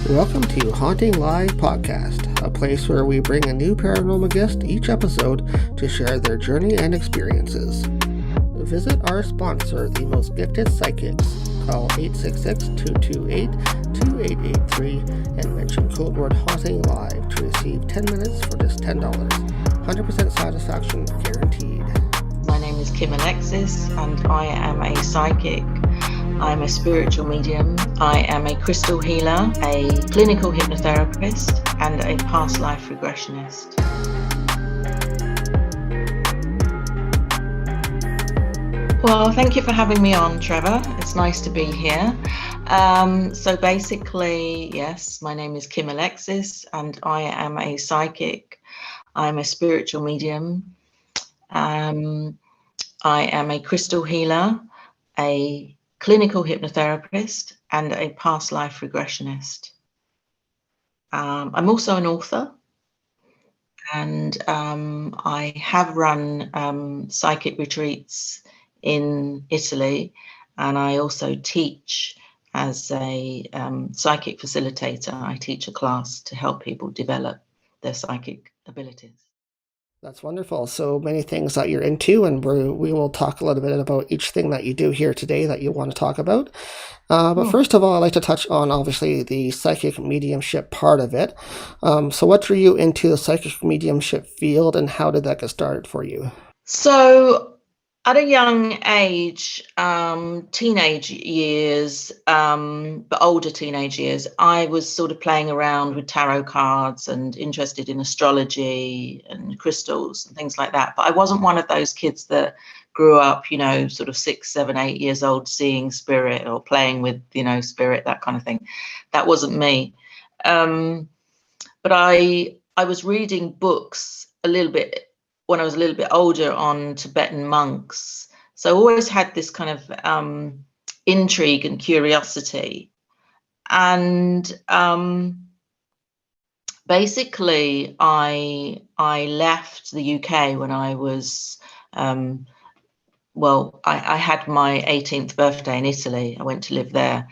Welcome to Haunting Live Podcast, a place where we bring a new paranormal guest each episode to share their journey and experiences. Visit our sponsor, the most gifted psychics. Call 866-228-2883 and mention code word Haunting Live to receive 10 minutes for just $10. 100% satisfaction guaranteed. My name is Kim Alexis and I am a psychic. I'm a spiritual medium. I am a crystal healer, a clinical hypnotherapist, and a past life regressionist. Well, thank you for having me on, Trevor. It's nice to be here. So basically, yes, my name is Kim Alexis and I am a psychic. I'm a spiritual medium. I am a crystal healer, a clinical hypnotherapist, and a past life regressionist. I'm also an author, and I have run psychic retreats in Italy, and I also teach as a psychic facilitator. I teach a class to help people develop their psychic abilities. That's wonderful. So many things that you're into, and we will talk a little bit about each thing that you do here today that you want to talk about. But first of all, I'd like to touch on, obviously, the psychic mediumship part of it. So what drew you into the psychic mediumship field, and how did that get started for you? So at a young age, teenage years, but older teenage years, I was sort of playing around with tarot cards and interested in astrology and crystals and things like that. But I wasn't one of those kids that grew up, you know, sort of 6, 7, 8 years old, seeing spirit or playing with, you know, spirit, that kind of thing. That wasn't me. But I was reading books a little bit when I was a little bit older on Tibetan monks. So I always had this kind of intrigue and curiosity. And basically I left the UK when I was, I had my 18th birthday in Italy. I went to live there.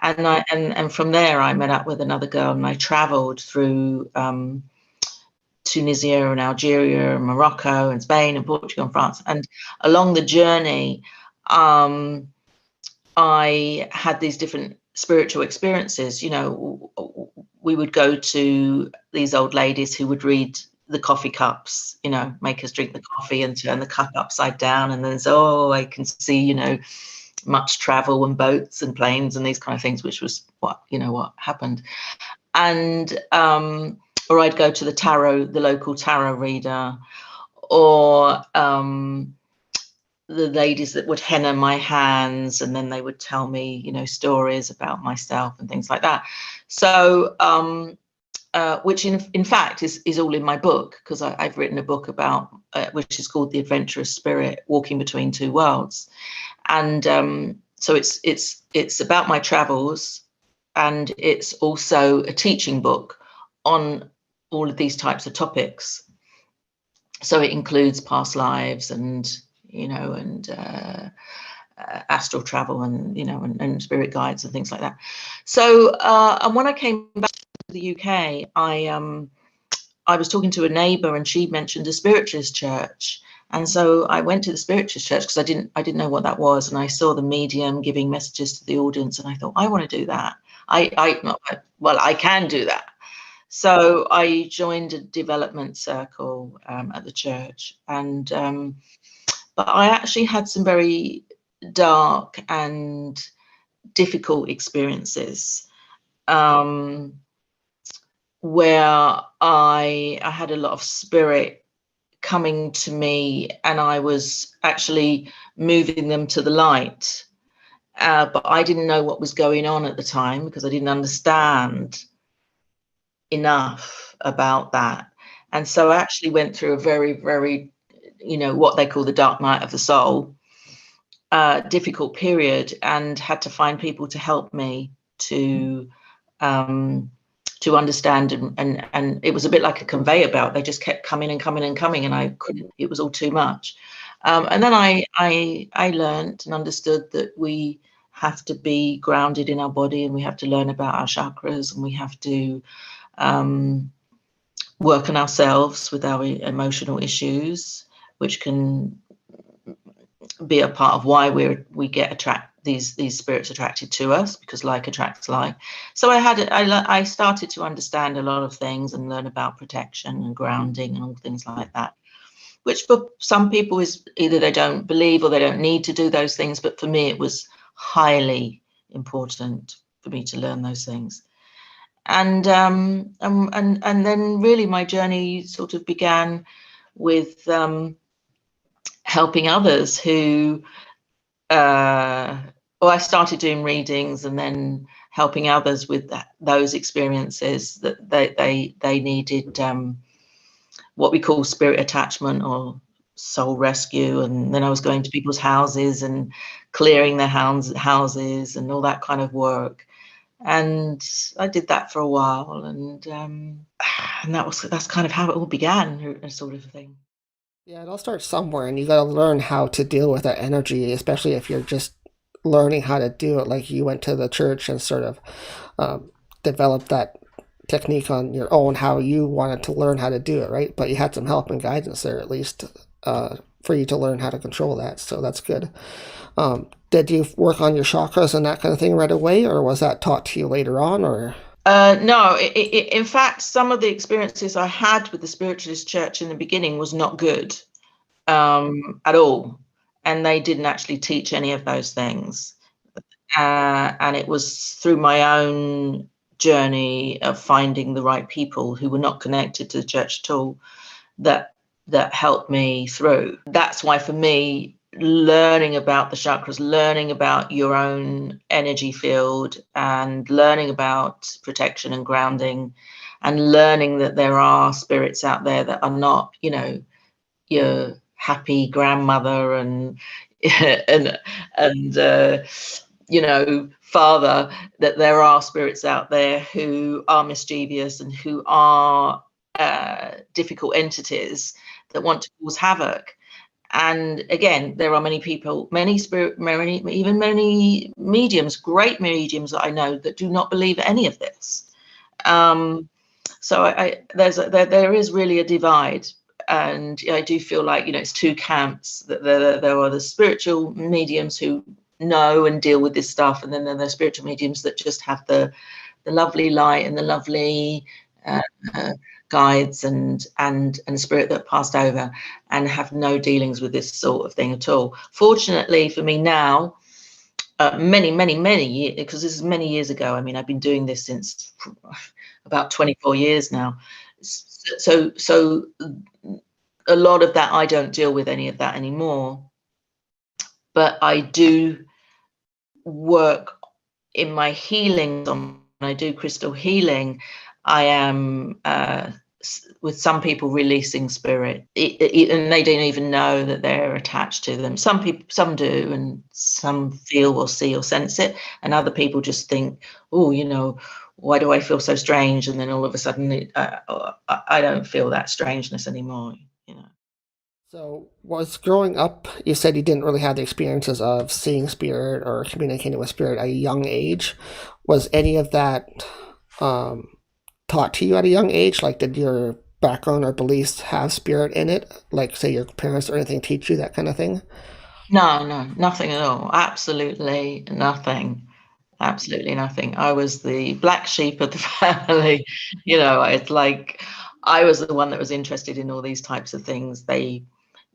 And from there I met up with another girl, and I traveled through Tunisia and Algeria and Morocco and Spain and Portugal and France. And along the journey, I had these different spiritual experiences. You know, we would go to these old ladies who would read the coffee cups, you know, make us drink the coffee and turn the cup upside down. And then, I can see, you know, much travel and boats and planes and these kind of things, which was what happened. And, or I'd go to the local tarot reader, or the ladies that would henna my hands, and then they would tell me, you know, stories about myself and things like that. So, which in fact is all in my book, because I've written a book about, which is called The Adventurous Spirit, Walking Between Two Worlds. And so it's about my travels, and it's also a teaching book on all of these types of topics. So it includes past lives and, you know, and astral travel and, you know, and spirit guides and things like that. So and when I came back to the UK, I was talking to a neighbour, and she mentioned a spiritualist church. And so I went to the spiritualist church because I didn't know what that was, and I saw the medium giving messages to the audience, and I thought, I want to do that. I can do that. So I joined a development circle at the church, and but I actually had some very dark and difficult experiences where I had a lot of spirit coming to me, and I was actually moving them to the light, but I didn't know what was going on at the time because I didn't understand enough about that. And so I actually went through a very, very, you know, what they call the dark night of the soul, difficult period, and had to find people to help me to understand, and it was a bit like a conveyor belt. They just kept coming and coming and coming, and I couldn't, it was all too much. And then I learned and understood that we have to be grounded in our body, and we have to learn about our chakras, and we have to work on ourselves with our emotional issues, which can be a part of why we get these spirits attracted to us, because like attracts like. So I started to understand a lot of things and learn about protection and grounding and all things like that, which for some people is either they don't believe or they don't need to do those things, but for me it was highly important for me to learn those things. And then really my journey sort of began with helping others who I started doing readings and then helping others with those experiences that they needed, what we call spirit attachment or soul rescue. And then I was going to people's houses and clearing their houses and all that kind of work. And I did that for a while, and that's kind of how it all began, a sort of thing. Yeah, it all starts somewhere, and you got to learn how to deal with that energy, especially if you're just learning how to do it. Like you went to the church and sort of developed that technique on your own, how you wanted to learn how to do it, right? But you had some help and guidance there, at least, for you to learn how to control that. So that's good. Did you work on your chakras and that kind of thing right away, or was that taught to you later on, or? No, in fact, some of the experiences I had with the spiritualist church in the beginning was not good at all. And they didn't actually teach any of those things. And it was through my own journey of finding the right people who were not connected to the church at all that helped me through. That's why for me, learning about the chakras, learning about your own energy field, and learning about protection and grounding, and learning that there are spirits out there that are not, your happy grandmother and and father, that there are spirits out there who are mischievous and who are difficult entities that want to cause havoc. And again, there are many people, many mediums, great mediums that I know that do not believe any of this. So there is really a divide, and I do feel like it's two camps. That there are the spiritual mediums who know and deal with this stuff, and then there are spiritual mediums that just have the lovely light and the lovely guides and spirit that passed over and have no dealings with this sort of thing at all. Fortunately for me now, many years, because this is many years ago. I mean, I've been doing this since about 24 years now. So a lot of that, I don't deal with any of that anymore. But I do work in my healing. When I do crystal healing, I am with some people releasing spirit, and they don't even know that they're attached to them. Some do, and some feel or see or sense it, and other people just think, oh, why do I feel so strange? And then all of a sudden, I don't feel that strangeness anymore. So, was growing up, you said you didn't really have the experiences of seeing spirit or communicating with spirit at a young age. Was any of that taught to you at a young age? Like, did your background or beliefs have spirit in it? Like, say, your parents or anything teach you that kind of thing? No, nothing at all. Absolutely nothing. Absolutely nothing. I was the black sheep of the family. It's like I was the one that was interested in all these types of things. They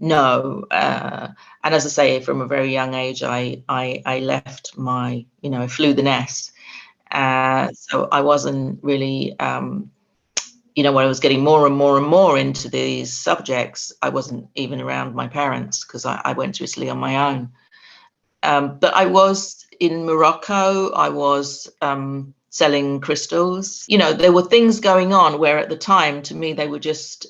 know, and as I say, from a very young age, I left I flew the nest. So I wasn't really, when I was getting more and more and more into these subjects, I wasn't even around my parents because I went to Italy on my own. But I was in Morocco. I was selling crystals. There were things going on where at the time, to me, they were just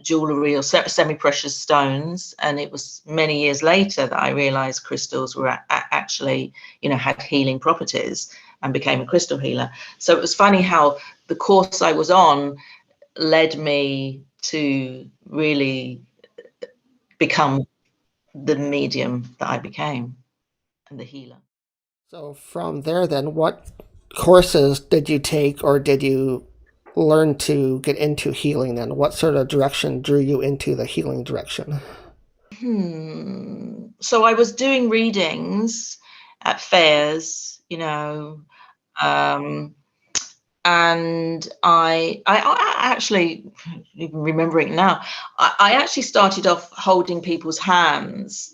jewelry or semi-precious stones. And it was many years later that I realized crystals were actually, had healing properties, and became a crystal healer. So it was funny how the course I was on led me to really become the medium that I became, and the healer. So from there, then, what courses did you take, or did you learn to get into healing? Then, what sort of direction drew you into the healing direction? So I was doing readings at fairs, um, and I actually, even remembering now, I actually started off holding people's hands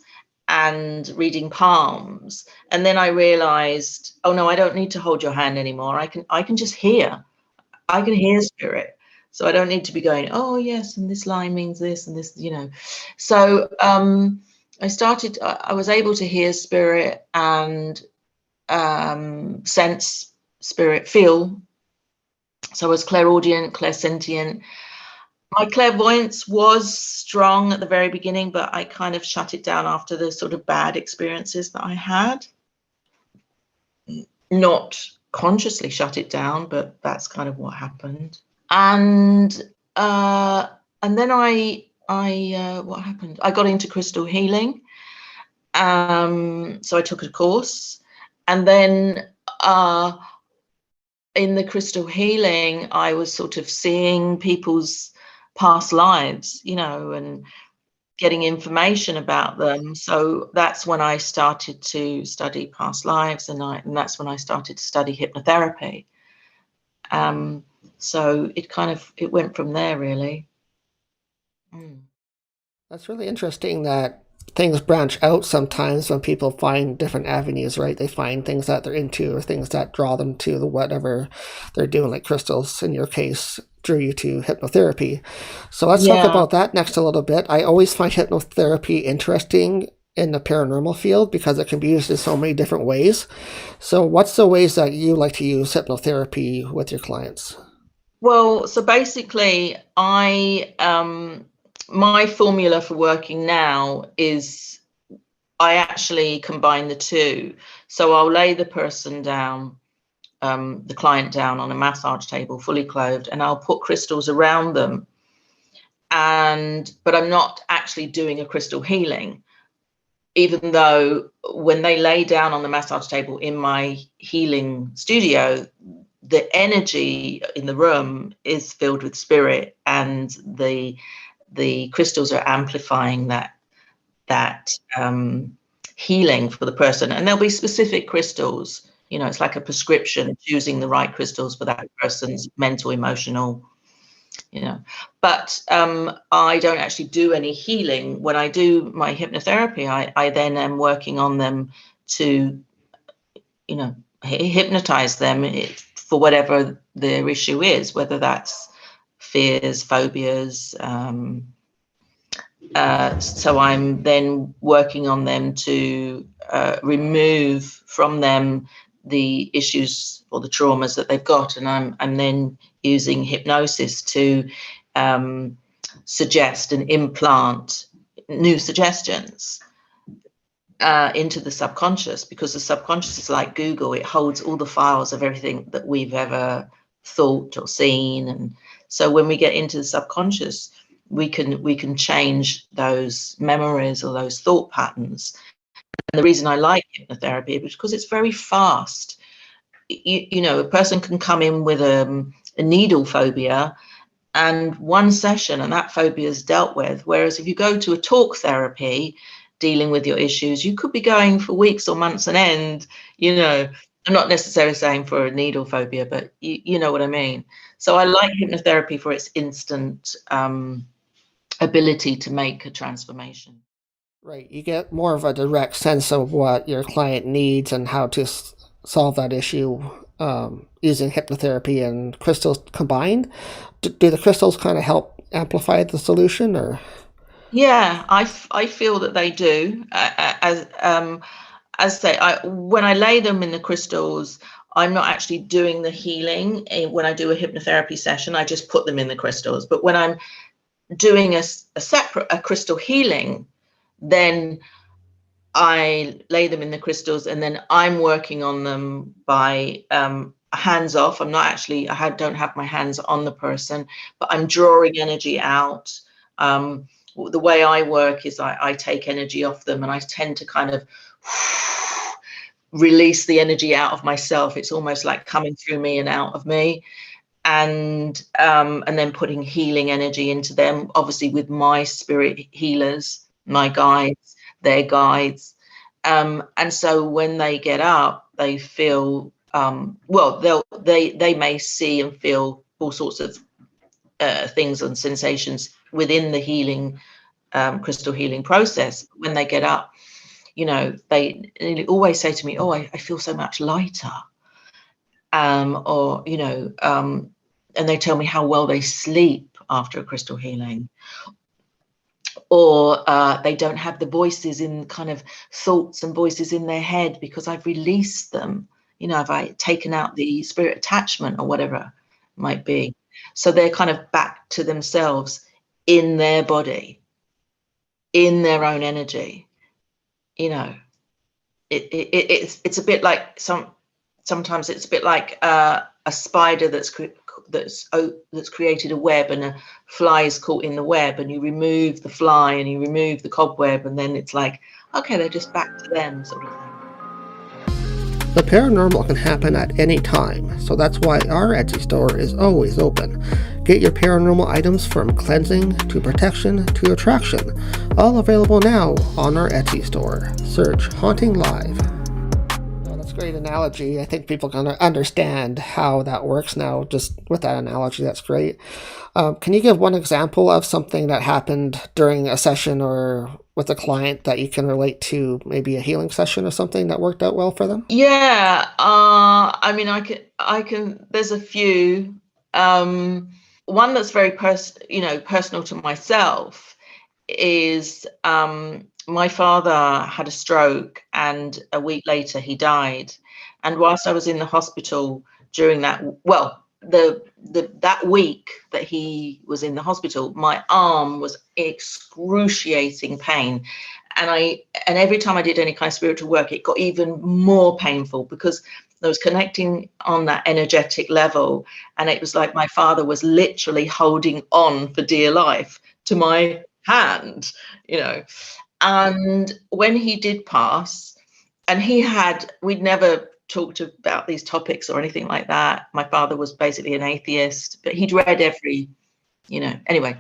and reading palms, and then I realized, oh no, I don't need to hold your hand anymore. I can just hear. I can hear spirit. So I don't need to be going, oh yes, and this line means this and this. So I was able to hear spirit and sense spirit, feel. So I was clairaudient, clairsentient. My clairvoyance was strong at the very beginning, but I kind of shut it down after the sort of bad experiences that I had. Not consciously shut it down, but that's kind of what happened. And then what happened? I got into crystal healing. So I took a course, and then in the crystal healing, I was sort of seeing people's past lives, and getting information about them. So that's when I started to study past lives, and that's when I started to study hypnotherapy. So it went from there, really. Mm. That's really interesting that things branch out sometimes when people find different avenues, right? They find things that they're into or things that draw them to whatever they're doing, like crystals in your case drew you to hypnotherapy. So let's talk Yeah. about that next a little bit. I always find hypnotherapy interesting in the paranormal field because it can be used in so many different ways. So what's the ways that you like to use hypnotherapy with your clients? Well, so basically, my formula for working now is I actually combine the two. So I'll lay the person down, the client down on a massage table, fully clothed, and I'll put crystals around them. But I'm not actually doing a crystal healing, even though when they lay down on the massage table in my healing studio, the energy in the room is filled with spirit, and the crystals are amplifying that healing for the person. And there'll be specific crystals. It's like a prescription, choosing the right crystals for that person's mental, emotional. But I don't actually do any healing. When I do my hypnotherapy, I then am working on them to, hypnotize them for whatever their issue is, whether that's fears, phobias. So I'm then working on them to remove from them the issues or the traumas that they've got, and I'm then using hypnosis to suggest and implant new suggestions into the subconscious, because the subconscious is like Google. It holds all the files of everything that we've ever thought or seen, and so when we get into the subconscious, we can change those memories or those thought patterns. And the reason I like hypnotherapy is because it's very fast. A person can come in with a needle phobia, and one session and that phobia is dealt with. Whereas if you go to a talk therapy dealing with your issues, you could be going for weeks or months on end. I'm not necessarily saying for a needle phobia, but you know what I mean. So I like hypnotherapy for its instant ability to make a transformation. Right, you get more of a direct sense of what your client needs and how to solve that issue using hypnotherapy and crystals combined. Do the crystals kind of help amplify the solution, or? Yeah, I feel that they do. As I say, when I lay them in the crystals, I'm not actually doing the healing. When I do a hypnotherapy session, I just put them in the crystals. But when I'm doing a separate crystal healing, then I lay them in the crystals, and then I'm working on them by hands off. I'm not actually, don't have my hands on the person, but I'm drawing energy out. The way I work is I take energy off them, and I tend to kind of release the energy out of myself. It's almost like coming through me and out of me. And then putting healing energy into them, obviously with my spirit healers, my guides, their guides. And so when they get up, they feel, they may see and feel all sorts of things and sensations within the healing, crystal healing process. When they get up, they always say to me, oh, I feel so much lighter. And they tell me how well they sleep after a crystal healing, or they don't have the voices in kind of thoughts and voices in their head because I've released them. Have I taken out the spirit attachment or whatever it might be? So they're kind of back to themselves in their body, in their own energy. It's a bit like sometimes it's a bit like a spider that's created a web, and a fly is caught in the web, and you remove the fly and you remove the cobweb, and then it's like, okay, they're just back to them, sort of thing. The paranormal can happen at any time, so that's why our Etsy store is always open. Get your paranormal items from cleansing to protection to attraction, all available now on our Etsy store. Search HauntingLive. Great analogy. I think people can understand how that works now just with that analogy. That's great. Can you give one example of something that happened during a session or with a client that you can relate to, maybe a healing session or something that worked out well for them? Yeah, I can. There's a few. One that's very personal to myself is my father had a stroke, and a week later he died. And whilst I was in the hospital during that, that week that he was in the hospital, my arm was excruciating pain. And every time I did any kind of spiritual work, it got even more painful because I was connecting on that energetic level. And it was like my father was literally holding on for dear life to my hand, And when he did pass, and we'd never talked about these topics or anything like that. My father was basically an atheist, but he'd read anyway.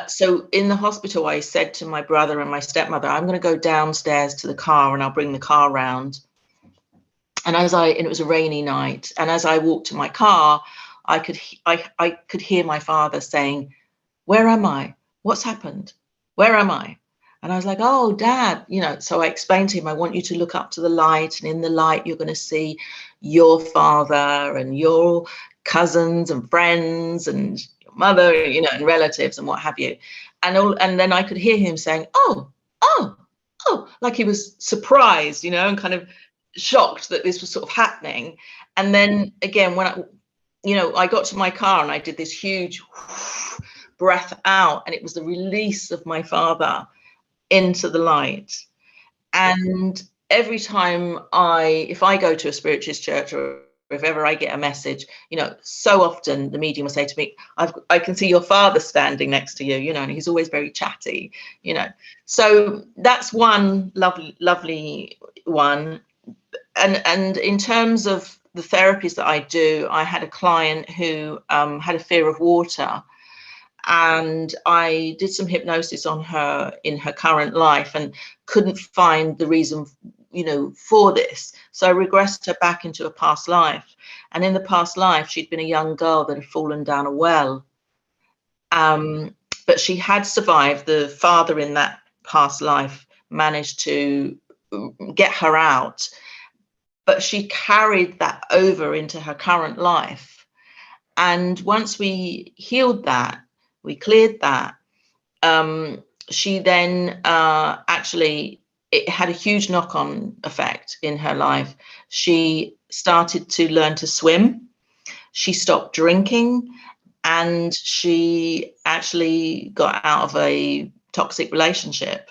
So in the hospital, I said to my brother and my stepmother, I'm going to go downstairs to the car and I'll bring the car round. And it was a rainy night. And as I walked to my car, I could hear my father saying, where am I? What's happened? Where am I? And I was like, oh, Dad, so I explained to him, I want you to look up to the light, and in the light, you're going to see your father and your cousins and friends and your mother, and relatives and what have you. And then I could hear him saying, oh, like he was surprised, and kind of shocked that this was sort of happening. And then again, when I got to my car and I did this huge breath out, and it was the release of my father into the light. And every time if I go to a spiritualist church, or if ever I get a message, so often the medium will say to me, I can see your father standing next to you, and he's always very chatty, So that's one lovely one. And in terms of the therapies that I do, I had a client who had a fear of water. And I did some hypnosis on her in her current life and couldn't find the reason, for this. So I regressed her back into a past life. And in the past life, she'd been a young girl that had fallen down a well. But she had survived. The father in that past life managed to get her out. But she carried that over into her current life. And once we healed that, we cleared that. She then it had a huge knock-on effect in her life. She started to learn to swim. She stopped drinking, and she actually got out of a toxic relationship.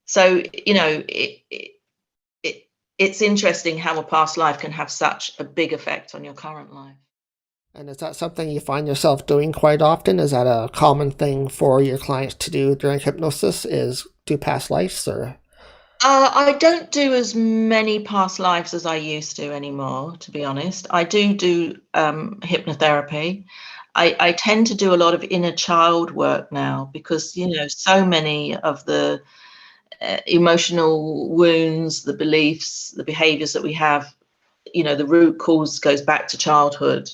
So, it's interesting how a past life can have such a big effect on your current life. And is that something you find yourself doing quite often? Is that a common thing for your clients to do during hypnosis, is do past lives, or? I don't do as many past lives as I used to anymore, to be honest. I do hypnotherapy. I tend to do a lot of inner child work now because, you know, so many of the emotional wounds, the beliefs, the behaviors that we have, you know, the root cause goes back to childhood.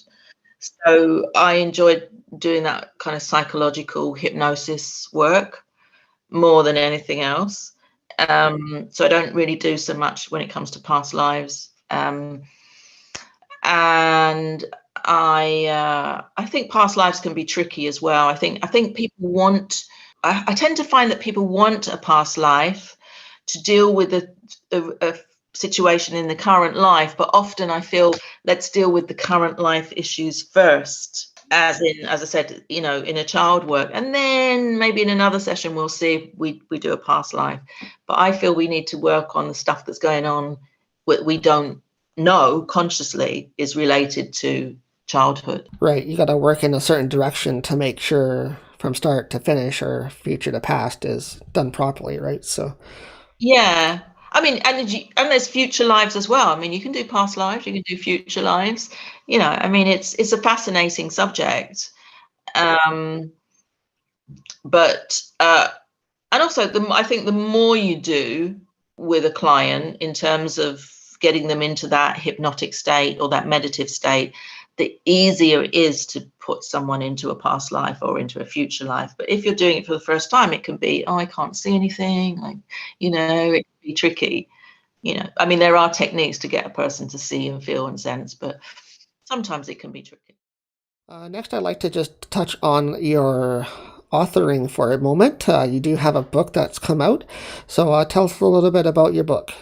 So I enjoyed doing that kind of psychological hypnosis work more than anything else. So I don't really do so much when it comes to past lives. And I think past lives can be tricky as well. I think people want. I tend to find that people want a past life to deal with a situation in the current life, but often I feel let's deal with the current life issues first. As in, as I said, you know, in a child work, and then maybe in another session we'll see if we do a past life. But I feel we need to work on the stuff that's going on we don't know consciously is related to childhood. Right, you got to work in a certain direction to make sure from start to finish or future to past is done properly, right? So, Yeah. I mean, and there's future lives as well. I mean, you can do past lives, you can do future lives. You know, I mean, it's a fascinating subject. Um, but and also I think the more you do with a client in terms of getting them into that hypnotic state or that meditative state, the easier it is to put someone into a past life or into a future life. But if you're doing it for the first time, it can be, oh, I can't see anything, like, you know, it can be tricky. You know, I mean, there are techniques to get a person to see and feel and sense, but sometimes it can be tricky. next, I'd like to just touch on your authoring for a moment. You do have a book that's come out, so tell us a little bit about your book.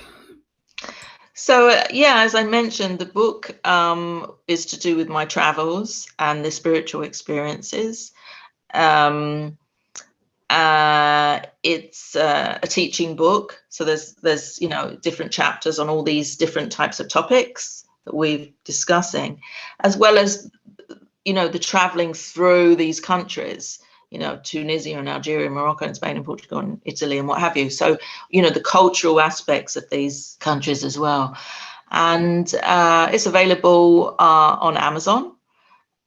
So, yeah, as I mentioned, the book is to do with my travels and the spiritual experiences. Um, it's a teaching book, so there's you know different chapters on all these different types of topics that we're discussing, as well as you know the traveling through these countries, you know, Tunisia and Algeria, Morocco and Spain and Portugal and Italy and what have you. So you know the cultural aspects of these countries as well, and it's available on Amazon.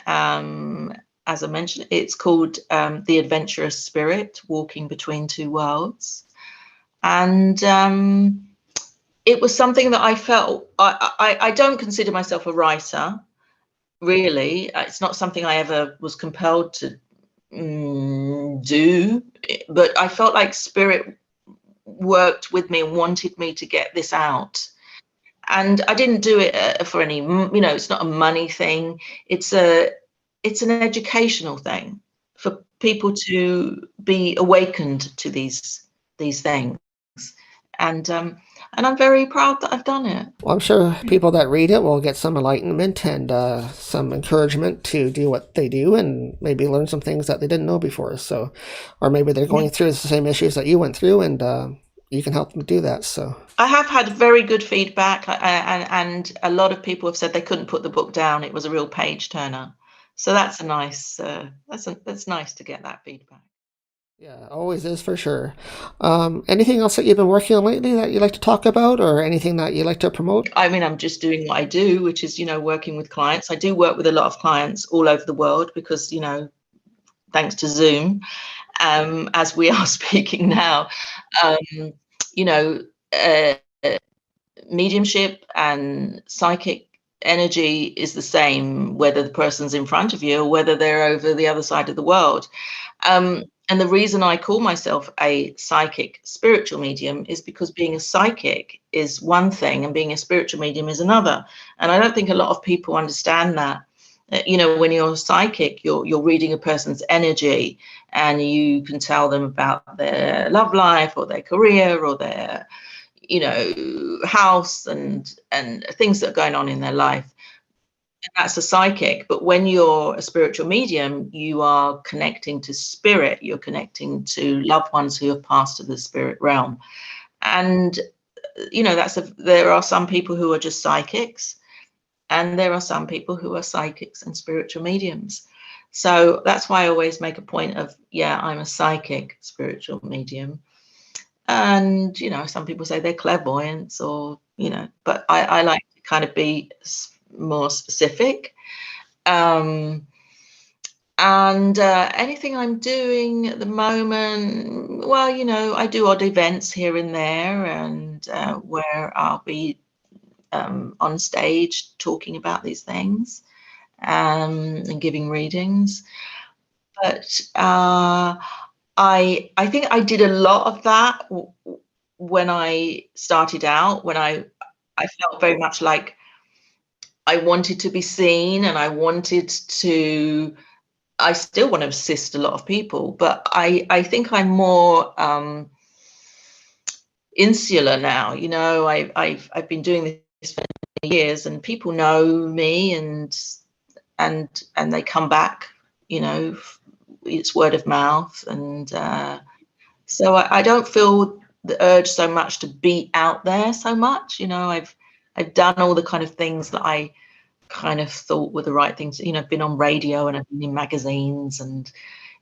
Um, as I mentioned, it's called The Adventurous Spirit, Walking Between Two Worlds. And it was something that I felt, I don't consider myself a writer, really. It's not something I ever was compelled to do, but I felt like spirit worked with me and wanted me to get this out. And I didn't do it for any, you know, it's not a money thing. It's an educational thing for people to be awakened to these things. And I'm very proud that I've done it. Well, I'm sure people that read it will get some enlightenment and some encouragement to do what they do and maybe learn some things that they didn't know before. So, or maybe they're Yeah. going through the same issues that you went through and you can help them do that. So, I have had very good feedback, and a lot of people have said they couldn't put the book down. It was a real page turner. So that's a nice. That's nice to get that feedback. yeah, always is for sure. Anything else that you've been working on lately that you like to talk about or anything that you like to promote? I mean, I'm just doing what I do, which is, you know, working with clients. I do work with a lot of clients all over the world because, you know, thanks to Zoom, as we are speaking now, um, you know, uh, mediumship and psychic energy is the same whether the person's in front of you or whether they're over the other side of the world. And the reason I call myself a psychic spiritual medium is because being a psychic is one thing and being a spiritual medium is another. And I don't think a lot of people understand that. You know, when you're psychic, you're reading a person's energy and you can tell them about their love life or their career or their, you know, house and things that are going on in their life. And that's a psychic. But when you're a spiritual medium, you are connecting to spirit, you're connecting to loved ones who have passed to the spirit realm. And you know, there are some people who are just psychics, and there are some people who are psychics and spiritual mediums. So that's why I always make a point of, yeah, I'm a psychic spiritual medium. And, some people say they're clairvoyants or, but I like to kind of be more specific. And anything I'm doing at the moment, well, I do odd events here and there, and where I'll be on stage talking about these things and giving readings. But I think I did a lot of that when I started out, when I felt very much like I wanted to be seen, and I still want to assist a lot of people, but I think I'm more insular now. I've been doing this for years, and people know me, and they come back. It's word of mouth, and so I don't feel the urge so much to be out there so much. I've done all the kind of things that I kind of thought were the right things. I've been on radio, and I've been in magazines, and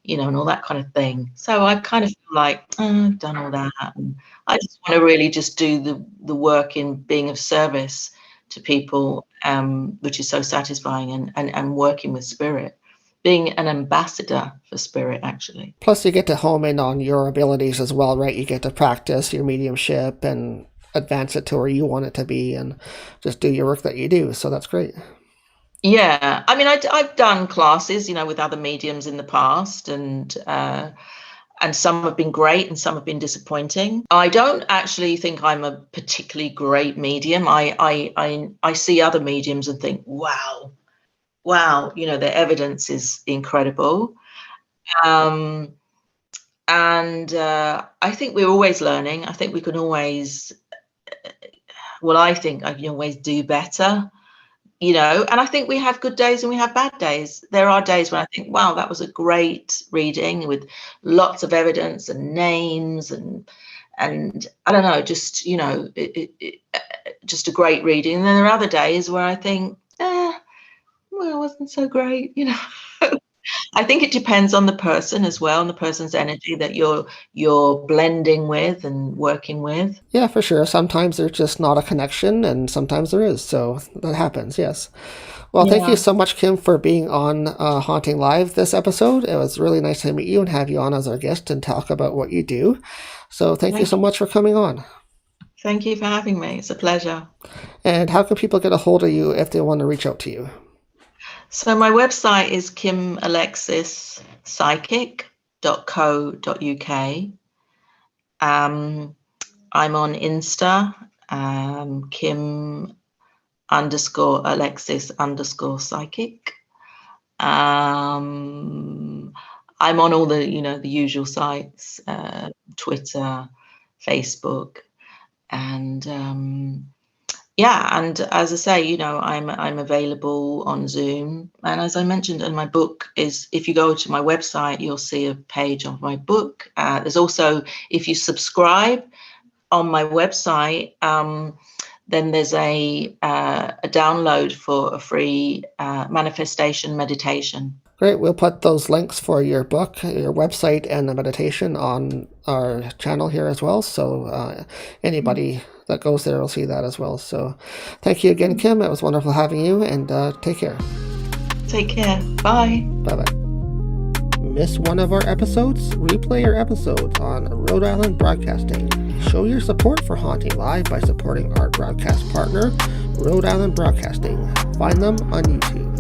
and all that kind of thing. So I kind of feel like I've done all that, and I just want to really just do the work in being of service to people, which is so satisfying, and working with spirit, being an ambassador for spirit, actually. Plus, you get to home in on your abilities as well, right? You get to practice your mediumship and advance it to where you want it to be, and just do your work that you do. So that's great. Yeah, I mean, I've done classes, with other mediums in the past, and some have been great, and some have been disappointing. I don't actually think I'm a particularly great medium. I see other mediums and think, wow, their evidence is incredible. And I think we're always learning. I think we can always, I think I can always do better. And I think we have good days and we have bad days. There are days when I think, wow, that was a great reading with lots of evidence and names, and I don't know, just, just a great reading. And then there are other days where I think, well, it wasn't so great, I think it depends on the person as well, and the person's energy that you're blending with and working with. Yeah, for sure. Sometimes there's just not a connection, and sometimes there is. So that happens, yes. Well, thank you so much, Kim, for being on Haunting Live this episode. It was really nice to meet you and have you on as our guest and talk about what you do. So thank you so much for coming on. Thank you for having me. It's a pleasure. And how can people get a hold of you if they want to reach out to you? So my website is kimalexis.psychic.co.uk. I'm on Insta, Kim_Alexis_psychic. I'm on all the, the usual sites, Twitter, Facebook, and and as I say, I'm available on Zoom. And as I mentioned in my book, if you go to my website, you'll see a page of my book. There's also, if you subscribe on my website, then there's a download for a free manifestation meditation. Great. We'll put those links for your book, your website, and the meditation on our channel here as well. So anybody that goes there will see that as well. So thank you again, Kim. It was wonderful having you, and take care. Take care. Bye. Bye-bye. Miss one of our episodes? Replay your episodes on Rhode Island Broadcasting. Show your support for Haunting Live by supporting our broadcast partner, Rhode Island Broadcasting. Find them on YouTube.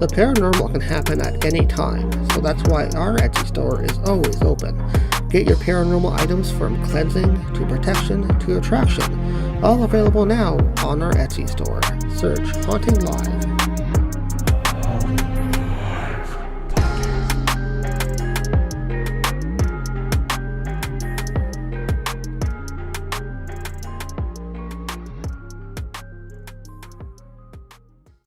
The paranormal can happen at any time, so that's why our Etsy store is always open. Get your paranormal items from cleansing to protection to attraction, all available now on our Etsy store. Search Haunting Live.